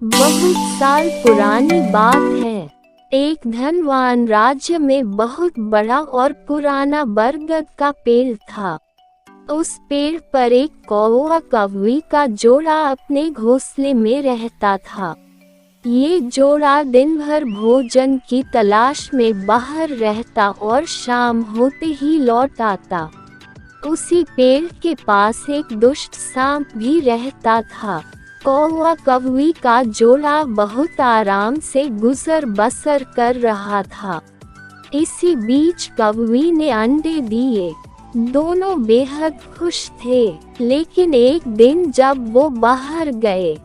बहुत साल पुरानी बात है। एक धनवान राज्य में बहुत बड़ा और पुराना बरगद का पेड़ था। उस पेड़ पर एक कौवा कौवी का जोड़ा अपने घोंसले में रहता था। ये जोड़ा दिन भर भोजन की तलाश में बाहर रहता और शाम होते ही लौट आता। उसी पेड़ के पास एक दुष्ट सांप भी रहता था। कौवा कौवी का जोड़ा बहुत आराम से गुजर बसर कर रहा था। इसी बीच कौवी ने अंडे दिए। दोनों बेहद खुश थे, लेकिन एक दिन जब वो बाहर गए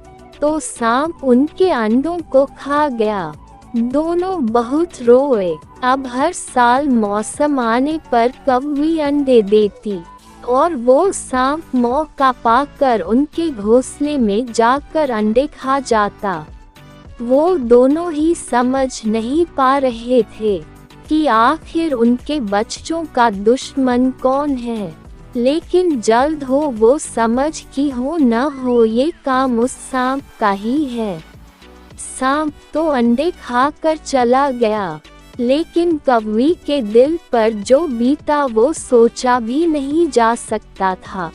तो सांप उनके अंडों को खा गया। दोनों बहुत रोए। अब हर साल मौसम आने पर कौवी अंडे देती और वो सांप मौका पाकर उनके घोंसले में जाकर अंडे खा जाता। वो दोनों ही समझ नहीं पा रहे थे कि आखिर उनके बच्चों का दुश्मन कौन है, लेकिन जल्द हो वो समझ कि हो न हो ये काम उस सांप का ही है। सांप तो अंडे खाकर चला गया, लेकिन कौवी के दिल पर जो बीता वो सोचा भी नहीं जा सकता था।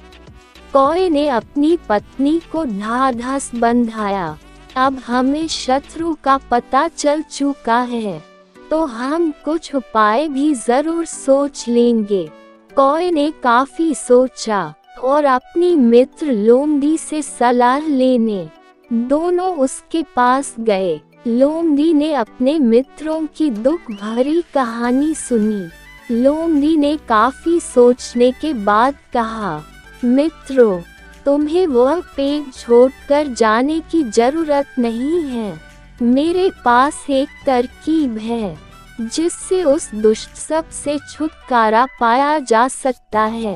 कौवे ने अपनी पत्नी को ढाढ़स बंधाया। अब हमें शत्रु का पता चल चुका है, तो हम कुछ उपाय भी जरूर सोच लेंगे। कौवे ने काफी सोचा और अपनी मित्र लोमड़ी से सलाह लेने दोनों उसके पास गए। लोमड़ी ने अपने मित्रों की दुख भरी कहानी सुनी। लोमड़ी ने काफी सोचने के बाद कहा, मित्रों, तुम्हें वह पेड़ छोड़कर जाने की जरूरत नहीं है। मेरे पास एक तरकीब है जिससे उस दुष्ट सांप से छुटकारा पाया जा सकता है।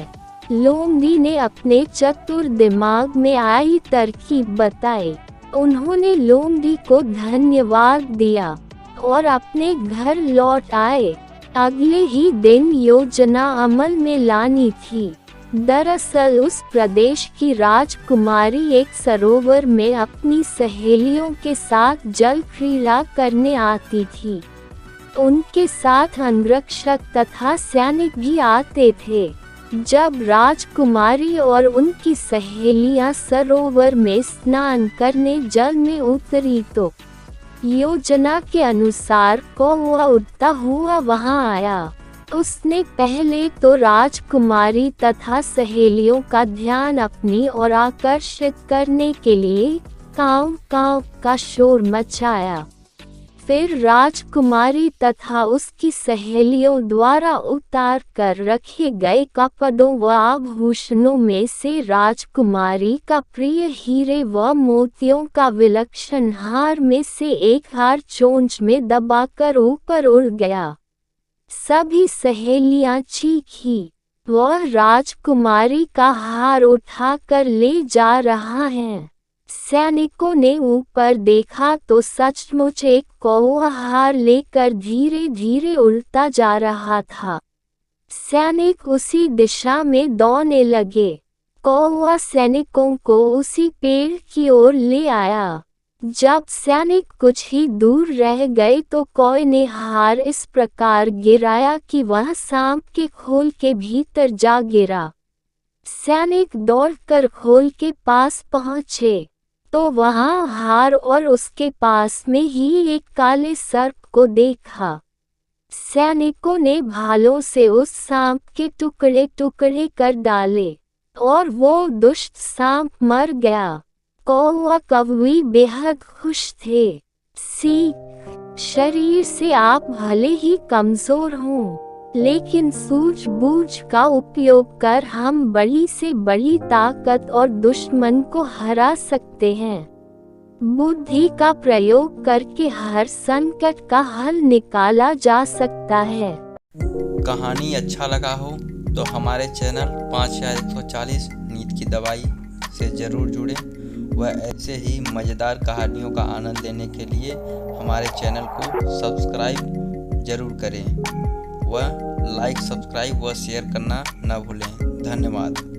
लोमड़ी ने अपने चतुर दिमाग में आई तरकीब बताई। उन्होंने लोमड़ी को धन्यवाद दिया और अपने घर लौट आए। अगले ही दिन योजना अमल में लानी थी। दरअसल उस प्रदेश की राजकुमारी एक सरोवर में अपनी सहेलियों के साथ जल क्रीड़ा करने आती थी। उनके साथ अंगरक्षक तथा सैनिक भी आते थे। जब राजकुमारी और उनकी सहेलियां सरोवर में स्नान करने जल में उतरी तो योजना के अनुसार कौवा उड़ता हुआ वहां आया। उसने पहले तो राजकुमारी तथा सहेलियों का ध्यान अपनी ओर आकर्षित करने के लिए काव काव का शोर मचाया। फिर राजकुमारी तथा उसकी सहेलियों द्वारा उतार कर रखे गए कपड़ों व आभूषणों में से राजकुमारी का प्रिय हीरे व मोतियों का विलक्षण हार में से एक हार चोंच में दबाकर ऊपर उड़ गया। सभी सहेलियां चीखी, वह राजकुमारी का हार उठाकर ले जा रहा है। सैनिकों ने ऊपर देखा तो सचमुच एक कौवा हार लेकर धीरे धीरे उड़ता जा रहा था। सैनिक उसी दिशा में दौड़ने लगे। कौवा सैनिकों को उसी पेड़ की ओर ले आया। जब सैनिक कुछ ही दूर रह गए तो कौवे ने हार इस प्रकार गिराया कि वह सांप के खोल के भीतर जा गिरा। सैनिक दौड़कर खोल के पास पहुंचे तो वहां हार और उसके पास में ही एक काले सर्प को देखा। सैनिकों ने भालों से उस सांप के टुकड़े टुकड़े कर डाले और वो दुष्ट सांप मर गया। कौवा कौवी बेहद खुश थे। शरीर से आप भले ही कमजोर हों, लेकिन सूझबूझ का उपयोग कर हम बड़ी से बड़ी ताकत और दुश्मन को हरा सकते हैं। बुद्धि का प्रयोग करके हर संकट का हल निकाला जा सकता है। कहानी अच्छा लगा हो तो हमारे चैनल 5 या 140 नींद की दवाई से जरूर जुड़ें। वह ऐसे ही मज़ेदार कहानियों का आनंद लेने के लिए हमारे चैनल को सब्सक्राइब जरूर करें। व लाइक, सब्सक्राइब व शेयर करना न भूलें। धन्यवाद।